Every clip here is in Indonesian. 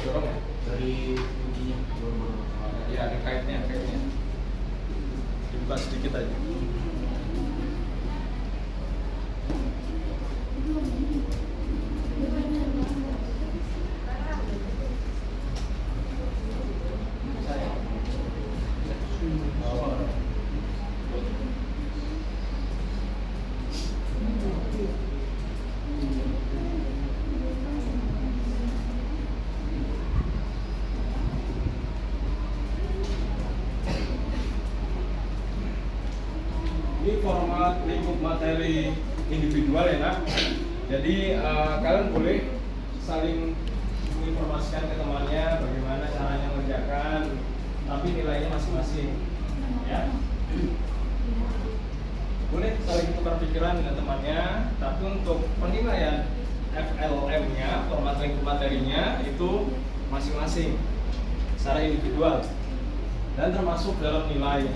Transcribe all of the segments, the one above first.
dorong ya dari ininya. Ya ada kaitnya. Dibuka sedikit aja. Ini format lingkup materi individual ya nak. Jadi kalian boleh saling menginformasikan ke temannya bagaimana caranya mengerjakan, tapi nilainya masing-masing ya. Boleh saling tukar pikiran dengan temannya, tapi untuk penilaian FLM-nya, format lingkup materinya itu masing-masing secara individual dan termasuk dalam nilai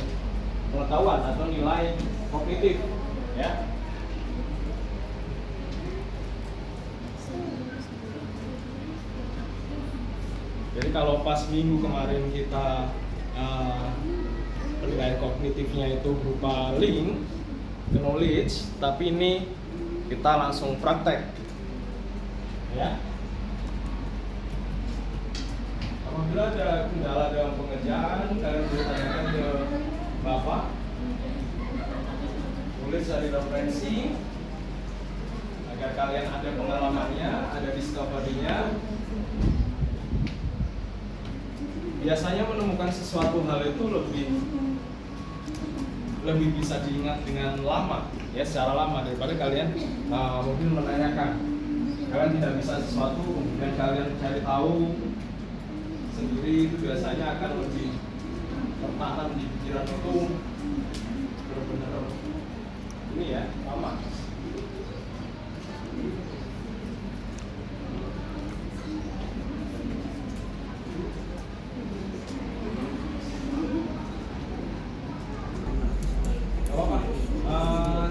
pengetahuan atau nilai kognitif ya. Jadi kalau pas minggu kemarin kita penilaian kognitifnya itu berupa link ke knowledge, tapi ini kita langsung praktek ya. Apabila ada kendala dalam pengerjaan, kalian boleh tanyakan ke Bapak, tulis dari referensi agar kalian ada pengalamannya, ada discovery-nya. Biasanya menemukan sesuatu hal itu lebih bisa diingat dengan lama, ya secara lama daripada kalian mungkin menanyakan. Kalian tidak bisa sesuatu kemudian kalian cari tahu sendiri, itu biasanya akan lebih tertanam di pikiran itu benar-benar ini ya lama.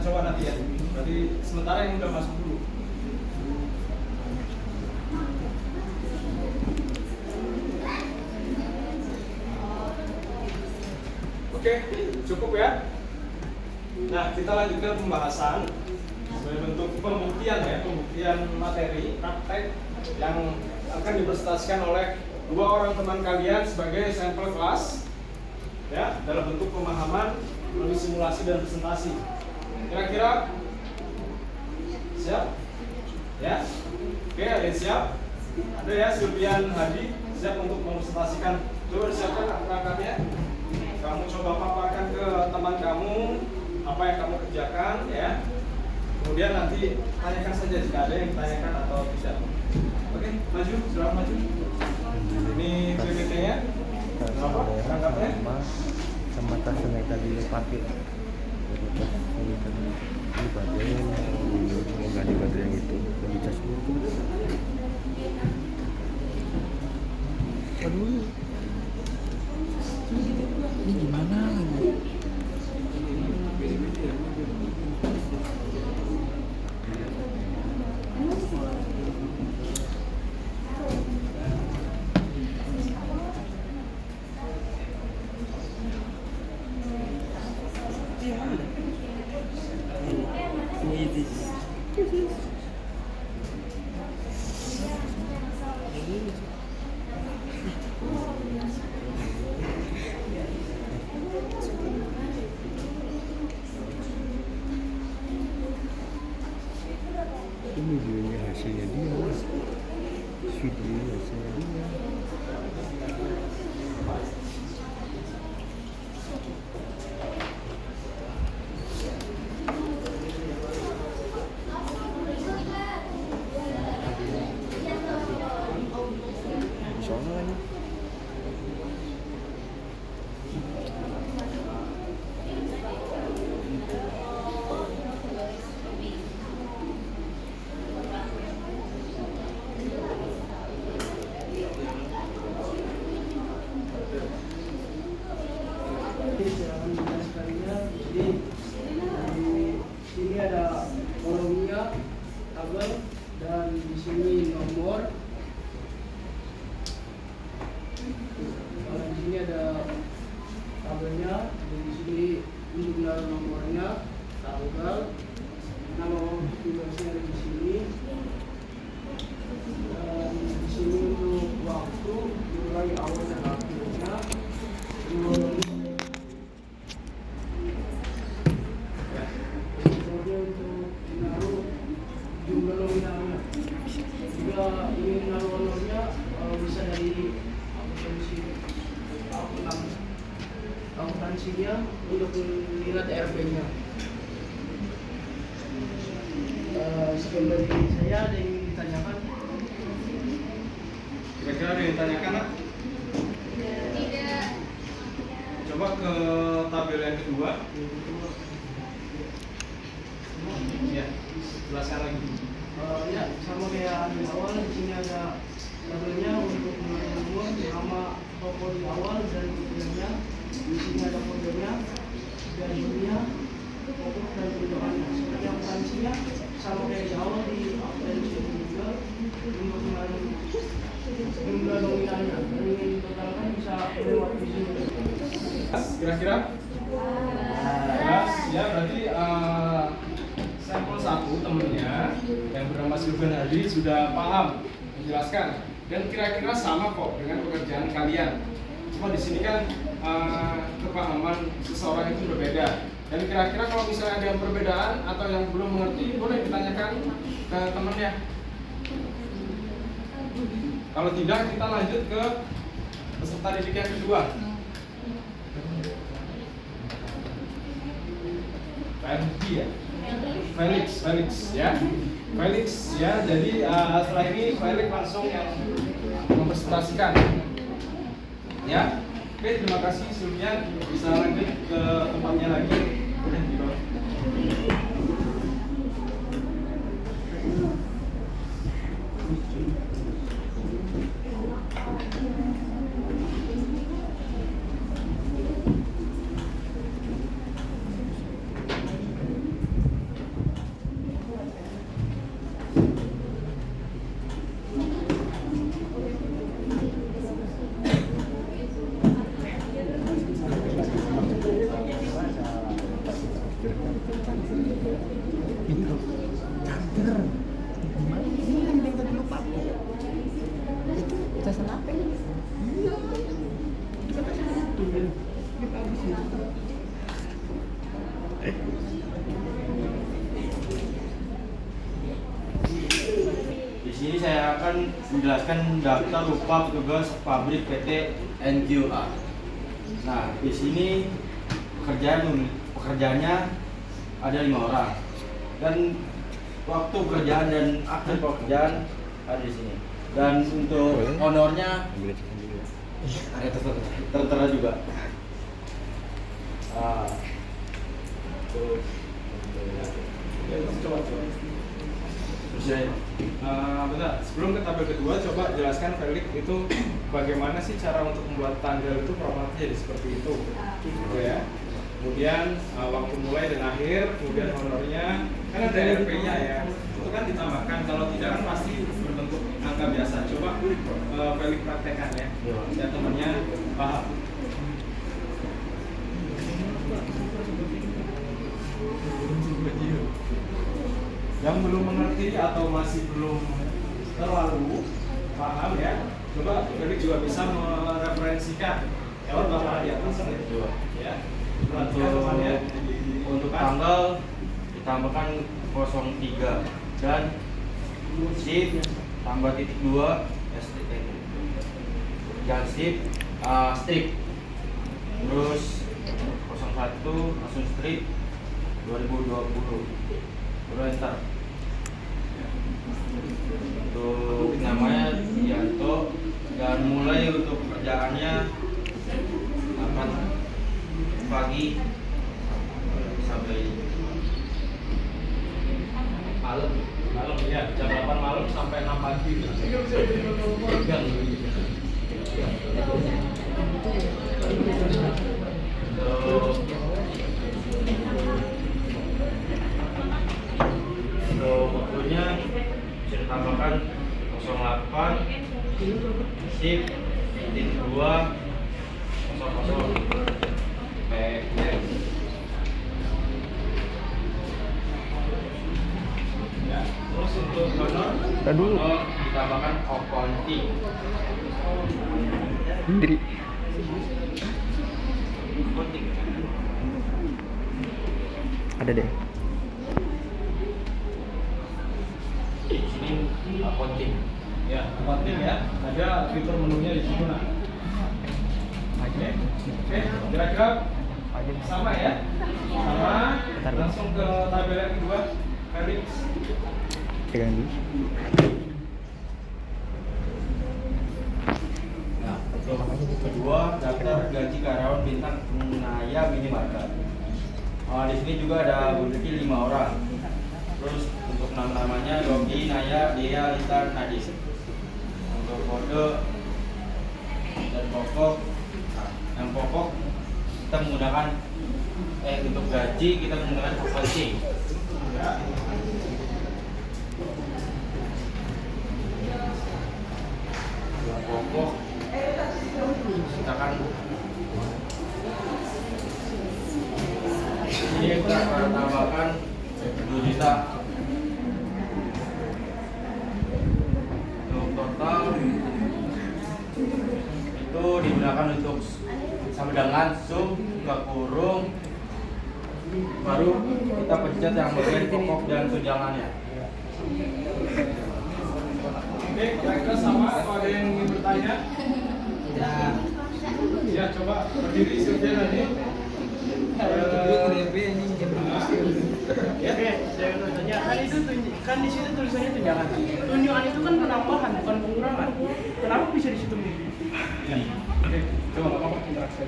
Coba nanti ya. Berarti sementara yang udah masuk dulu. Oke, cukup ya. Nah, kita lanjutkan pembahasan sebagai bentuk pembuktian ya, pembuktian materi praktek yang akan dipresentasikan oleh dua orang teman kalian sebagai sampel kelas ya, dalam bentuk pemahaman melalui simulasi dan presentasi. Kira-kira siap? Ya? Oke, ada yang siap? Ada ya, Sylvian Hadi siap untuk mempresentasikan. Coba siapkan perangkatnya. Kamu coba paparkan ke teman kamu apa yang kamu kerjakan ya. Kemudian nanti tanyakan saja jika ada yang ditanyakan atau tidak. Oke, maju, silakan maju. Ini PPT-nya. Berapa? Perangkatnya? Sama tasnya yang tadi pakai. Ini baterai yang itu lebih cas dulu. Aduh, ini gimana? Ini videonya hasilnya dia, video hasilnya dia. Soalnya lagi akuntansinya untuk melihat RP-nya. Sekian dari saya, ada yang ingin ditanyakan? Kira-kira ada yang ditanyakan, Nak? Tidak. Coba ke tabel yang kedua. Ya, jelaskan lagi. Ya, sama kayak di awal, di sini ada tabelnya untuk mengatur nama toko di awal dan tujuannya. Di sini ada kodenya, gajinya, pokok dan tunjangannya. Seperti akuntansinya sama kayak di awal di akuntansi juga untuk mengatur jumlah nominalnya. Dan ingin totalkan bisa lewat di sini. Kira-kira? Jelas, ya berarti sampel 1 temennya yang bernama Sylvan Hadi sudah paham menjelaskan dan kira-kira sama kok dengan pekerjaan kalian. Cuma di sini kan kepahaman seseorang itu berbeda. Dan kira-kira kalau misalnya ada yang perbedaan atau yang belum mengerti, boleh ditanyakan ke temannya. Kalau tidak, kita lanjut ke peserta didik yang kedua. Felix ya. Felix ya. Jadi setelah ini Felix langsung yang mempresentasikan. Ya. Oke, terima kasih Sylvia. Bisa lanjut ke tempatnya lagi. Di sini saya akan menjelaskan daftar upah petugas pabrik PT NQA. Nah, di sini pekerjaannya ada 5 orang dan waktu pekerjaan dan akte pekerjaan ada di sini. Dan untuk honornya ada tertera juga. Bentar, sebelum ke tabel kedua, coba jelaskan Felix itu bagaimana sih cara untuk membuat tanggal itu formatnya jadi seperti itu, gitu ya. Kemudian waktu mulai dan akhir, kemudian honornya, kan ada RP-nya ya, itu kan ditambahkan. Kalau tidak kan pasti berbentuk angka biasa. Coba Felix praktekkan ya, biar temannya paham. Yang belum mengerti atau masih belum terlalu paham ya, coba Felix juga bisa mereferensikan lewat bapak di atas ya. Untuk tanggal ditambahkan 03 dan shift tambah titik 2 dan shift strip, terus 01 langsung strip 2020 baru enter. Untuk namanya Yanto dan mulai untuk pekerjaannya akan pagi sampai Malam ya, jam 8 malam sampai 6 pagi. Untuk waktunya bisa ditambahkan 08 shift titik 2 00 PM. Ya, terus untuk honor Ditambahkan accounting. Indri. Accounting. Ada deh. Di sini accounting. ya, accounting ya. Ada fitur menunya di situ nah. Oke, kira-kira Sama ya? Sama. Langsung ke tabel yang kedua. Felix. Pegang dulu. Nah, untuk kedua daftar gaji karyawan bintang Naya minimarket. Di sini juga ada memiliki 5 orang. Terus untuk nama-namanya Yogi, Naya, Dea, Lita, Nadis. Untuk kode dan pokok, yang pokok kita menggunakan untuk gaji kita menggunakan provinsi. Ya. Yang pokok kita akan ini kita akan tambahkan 2 juta. Untuk total itu digunakan untuk sama dengan sum buka kurung baru kita pencet yang bagian pokok dan tunjangannya. Oke, kira-kira sama atau ada yang ingin bertanya? Tidak. Ya, coba berdiri seperti nanti. Ya, saya mau tanya, kan di situ tulisannya tunjangan. Tunjangan itu kan penambahan, bukan pengurangan. Kenapa bisa di situ begitu? Ya. Oke, coba nggak apa-apa interaksi.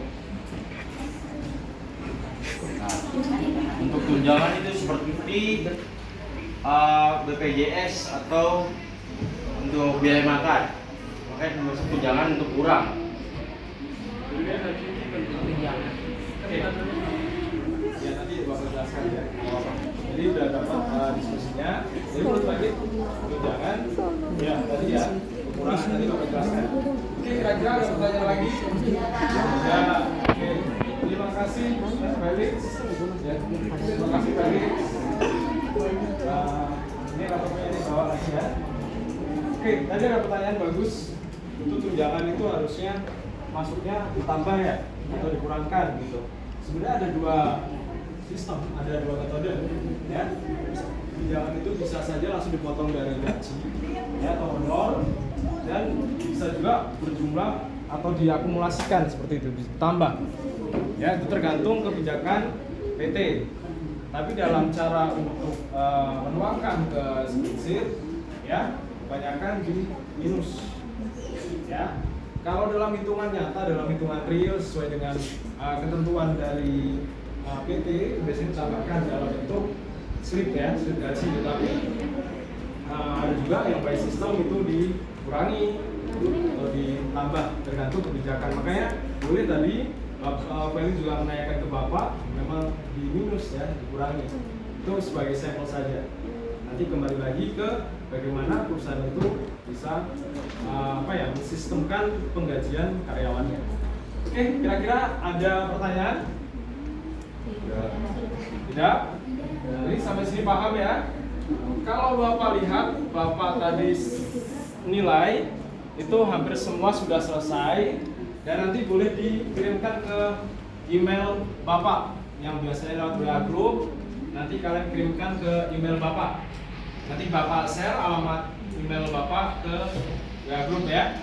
Nah, untuk tunjangan itu seperti BPJS atau untuk biaya makan. Makanya dimaksud tunjangan untuk kurang. Oke. Ya nanti bakal jelaskan ya. Jadi udah dapat diskusinya. Jadi menurut lagi tunjangan. Ya tadi ya kekurangan nanti bakal jelaskan. Oke, kira-kira ada pertanyaan lagi? Ya. Oke. Terima kasih Felix. Ya. Terima kasih Felix. Ini laptopnya ini bawa lagi ya. Oke, tadi ada pertanyaan bagus. Untuk tunjangan itu harusnya masuknya ditambah ya atau dikurangkan gitu. Sebenarnya ada 2 sistem, ada 2 metode ya. Tunjangan itu bisa saja langsung dipotong dari gaji ya atau honor, dan bisa juga berjumlah atau diakumulasikan seperti itu, ditambah. Ya, itu tergantung kebijakan PT. Tapi dalam cara untuk menuangkan ke spreadsheet ya, kebanyakan di minus. Ya. Kalau dalam hitungan nyata, dalam hitungan real sesuai dengan ketentuan dari PT, biasanya ditambahkan dalam bentuk slip ya, slip gaji. Tetapi ada juga yang by sistem itu dikurangi atau ditambah tergantung kebijakan. Makanya boleh tadi Felix juga menanyakan ke Bapak, memang di minus ya, dikurangi. Itu sebagai sampel saja. Nanti kembali lagi ke bagaimana perusahaan itu bisa mensistemkan penggajian karyawannya. Oke, kira-kira ada pertanyaan? Tidak? Jadi sampai sini paham ya? Kalau Bapak lihat, Bapak tadi nilai itu hampir semua sudah selesai, dan nanti boleh dikirimkan ke email Bapak yang biasanya lewat WA Group. Nanti kalian kirimkan ke email Bapak. Nanti Bapak share alamat email Bapak ke WA Group ya.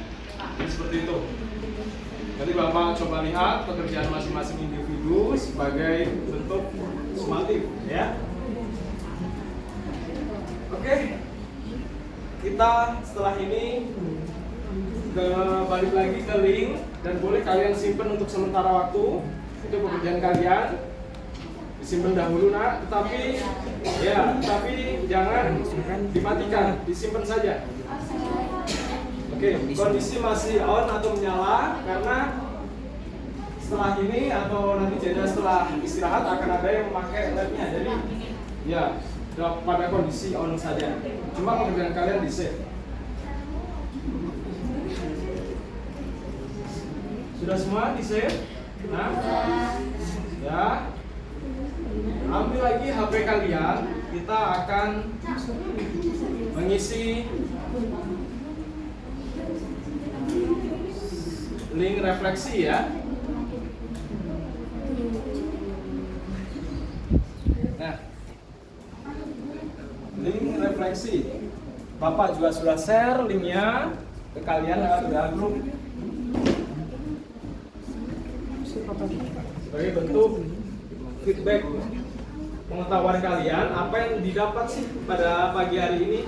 Jadi seperti itu. Nanti Bapak coba lihat pekerjaan masing-masing individu sebagai bentuk sumatif ya. Oke. Kita setelah ini balik lagi ke link, dan boleh kalian simpan untuk sementara waktu. Itu pekerjaan kalian disimpan dahulu nak, tetapi jangan dimatikan, disimpan saja. Oke, kondisi masih on atau menyala, karena setelah ini atau nanti jeda setelah istirahat akan ada yang memakai labnya. Jadi ya pada kondisi on saja, cuma pekerjaan kalian di save. Sudah semua di save? Nah, ya. Ambil lagi HP kalian, kita akan mengisi link refleksi ya. Nah, link refleksi. Bapak juga sudah share linknya ke kalian lewat WA Group sebagai bentuk feedback pengetahuan kalian, apa yang didapat sih pada pagi hari ini,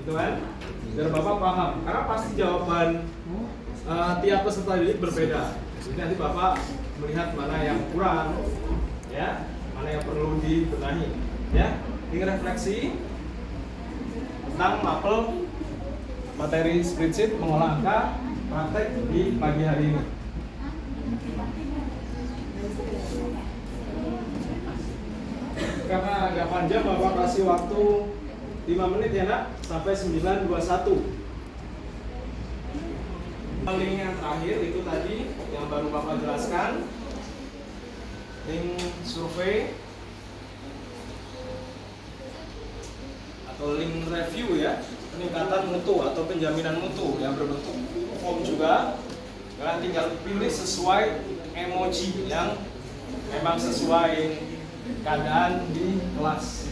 gitu kan? Biar Bapak paham, karena pasti jawaban tiap peserta didik berbeda. Jadi nanti Bapak melihat mana yang kurang, ya, mana yang perlu dibenahi, ya. Ini refleksi tentang mapel materi spreadsheet mengolah angka praktek di pagi hari ini. Karena agak panjang, Bapak kasih waktu 5 menit ya nak, sampai 9.21. Link yang terakhir itu tadi yang baru Bapak jelaskan, link survei atau link review ya, peningkatan mutu atau penjaminan mutu yang berbentuk form juga. Kalian tinggal pilih sesuai emoji yang memang sesuai keadaan di kelas.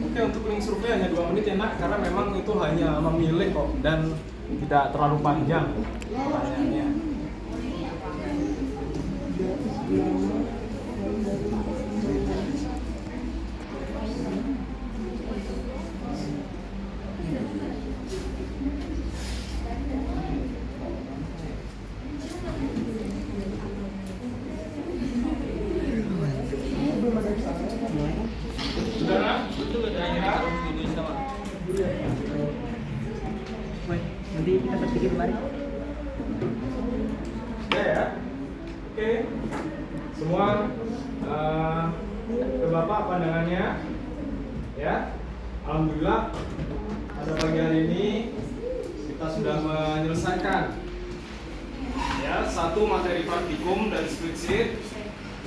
Oke, untuk link survei hanya 2 menit ya nak, karena memang itu hanya memilih kok dan tidak terlalu panjang pertanyaannya. Saudara, kira-kira Nanti kita berpikir kembali. ya? Oke, semua ke Bapak pandangannya, ya. Alhamdulillah pada pagi hari ini kita sudah menyelesaikan ya satu materi praktikum dari spreadsheet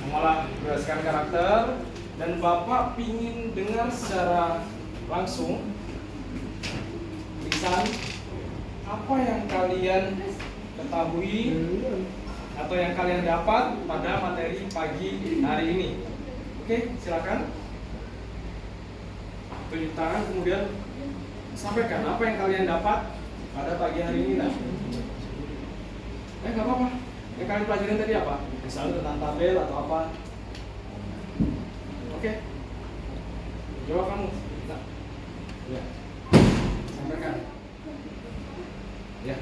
mengolah berdasarkan karakter, dan Bapak pingin dengar secara langsung lisan apa yang kalian ketahui atau yang kalian dapat pada materi pagi hari ini. Oke, silakan tunjuk tangan, kemudian sampaikan apa yang kalian dapat pada pagi hari ini. Nah, nggak apa-apa. Yang kalian pelajarin tadi apa? Misalnya tentang tabel atau apa? Oke, jawab kamu. Nah, ya, sampaikan. Ya.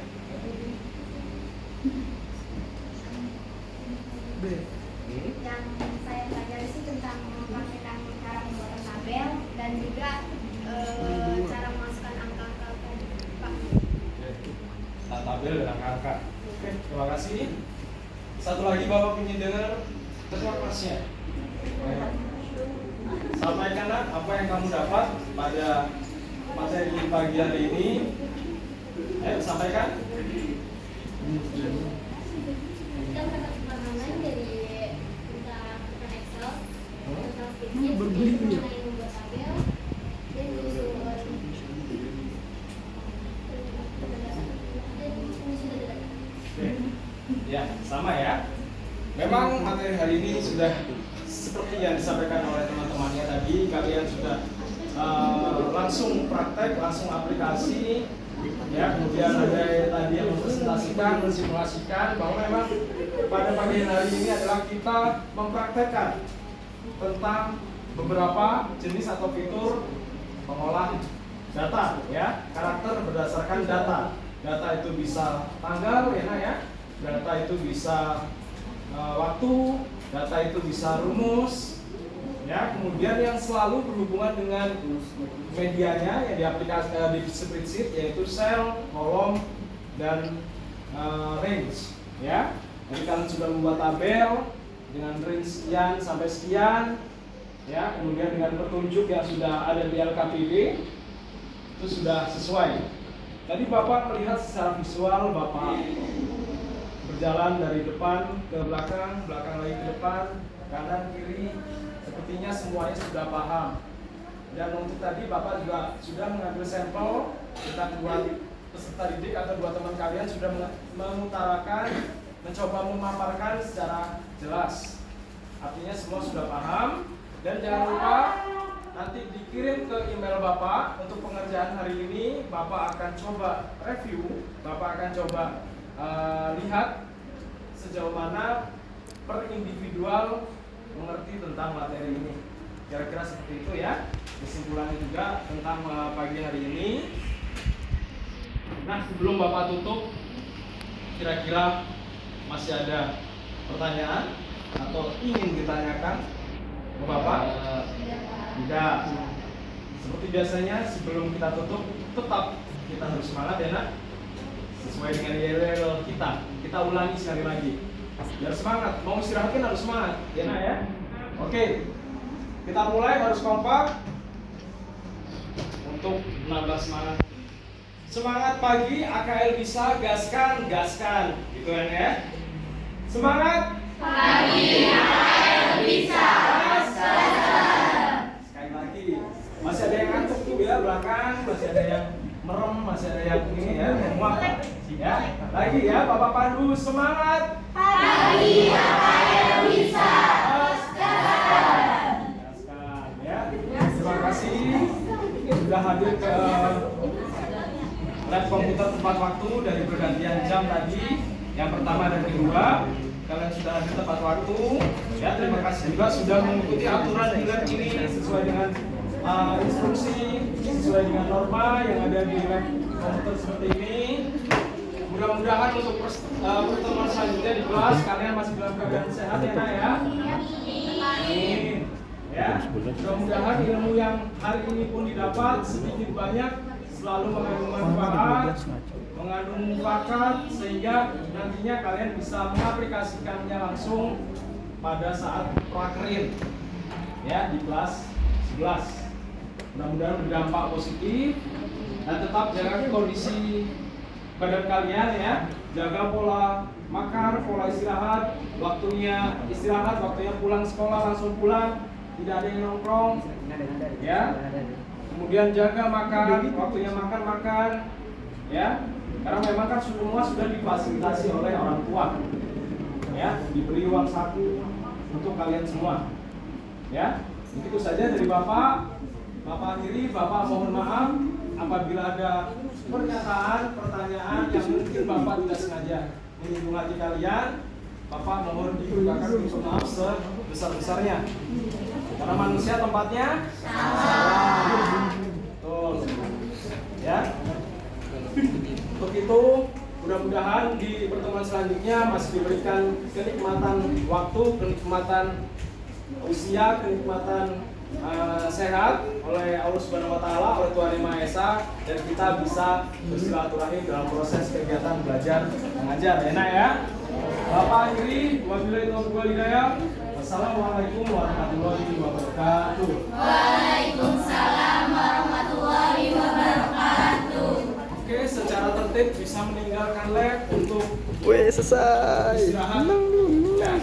Yang saya pelajari sih tentang mempraktikkan cara membuat tabel dan juga cara memasukkan angka-angka tadi, Pak. Tentang tabel dan angka-angka. Oke, terima kasih. Satu lagi Bapak ingin dengar ketua kelasnya. Sampaikan apa yang kamu dapat pada materi pagi hari ini. Ayo sampaikan. Kita mendapat pemahaman dari tentang Excel, tentang spreadsheet, mengenai membuat tabel, dan Oke. Ya, sama ya. Memang materi hari ini sudah seperti yang disampaikan oleh teman-temannya tadi, kalian sudah langsung praktek, langsung aplikasi, ya. Kemudian ada tadi yang mempresentasikan, mensimulasikan bahwa memang pada pagi hari ini adalah kita mempraktekkan tentang beberapa jenis atau fitur pengolah data, ya. Karakter berdasarkan data. Data itu bisa tanggal, ya. Data itu bisa waktu, data itu bisa rumus, ya. Kemudian yang selalu berhubungan dengan medianya yang di aplikasi di spreadsheet, yaitu sel, kolom, dan range, ya. Jadi kalian sudah membuat tabel dengan range sekian sampai sekian, ya. Kemudian dengan petunjuk yang sudah ada di LKPD itu sudah sesuai. Tadi Bapak melihat secara visual, Bapak berjalan dari depan ke belakang, belakang lagi ke depan, kanan kiri, sepertinya semuanya sudah paham. Dan untuk tadi Bapak juga sudah mengambil sampel tentang dua peserta didik atau dua teman kalian sudah mengutarakan, mencoba memaparkan secara jelas. Artinya semua sudah paham. Dan jangan lupa nanti dikirim ke email Bapak untuk pengerjaan hari ini. Bapak akan coba review, Bapak akan coba lihat sejauh mana per individual mengerti tentang materi ini. Kira-kira seperti itu ya. Kesimpulannya juga tentang pagi hari ini. Nah, sebelum Bapak tutup, kira-kira masih ada pertanyaan atau ingin ditanyakan ke Bapak? Tidak. Seperti biasanya sebelum kita tutup, tetap kita harus semangat ya nak. Sesuai dengan yel kita. Kita ulangi sekali lagi. Biar semangat. Mau istirahat kan harus semangat, ya nak ya. Oke. Kita mulai, harus kompak untuk menambah semangat. Semangat pagi, AKL bisa, gaskan, gaskan, gitu kan ya. Semangat Pagi AKL bisa. Sekali lagi, masih ada yang ngantuk tuh ya belakang, masih ada yang merem, masih ada yang ini ya, muak ya. Lagi ya, Bapak Pandu, semangat Pagi AKL bisa. gaskan ya. Terima kasih sudah hadir ke lab komputer tepat waktu dari pergantian jam tadi. Yang pertama dan kedua, kalian sudah hadir tepat waktu. Ya, terima kasih juga sudah mengikuti aturan di lab ini sesuai dengan instruksi, sesuai dengan norma yang ada di lab komputer seperti ini. Mudah-mudahan untuk pertemuan selanjutnya di kelas kalian masih dalam keadaan sehat ya nak ya. Amin. Ya, mudah-mudahan ilmu yang hari ini pun didapat sedikit banyak selalu mengandung manfaat, mengandung mufakat, sehingga nantinya kalian bisa mengaplikasikannya langsung pada saat prakerin ya di kelas 11. Mudah-mudahan berdampak positif dan tetap jaga kondisi badan kalian ya, jaga pola makan, pola istirahat, waktunya istirahat, waktunya pulang sekolah langsung pulang, tidak ada yang nongkrong ya. Kemudian jaga makan, waktunya makan ya, karena memang kan semua sudah difasilitasi oleh orang tua ya, diberi uang saku untuk kalian semua ya. Begitu saja dari Bapak akhiri. Bapak mohon maaf apabila ada pernyataan, pertanyaan yang mungkin Bapak tidak sengaja menyinggung hati kalian. Bapak mohon diucapkan pintu maaf sebesar-besarnya. Karena manusia tempatnya salah. Betul. Ya. Untuk itu, mudah-mudahan di pertemuan selanjutnya masih diberikan kenikmatan waktu, kenikmatan usia, kenikmatan sehat oleh Allah Subhanahu wa taala, oleh Tuhan Yang Maha Esa, dan kita bisa bersilaturahim dalam proses kegiatan belajar mengajar. Enak ya? Bapak akhiri, wabillahi taufiq wal hidayah. Wassalamualaikum warahmatullahi wabarakatuh. Waalaikumsalam warahmatullahi wabarakatuh. Oke, secara tertib bisa meninggalkan lab untuk Weh, selesai. istirahat. Ya.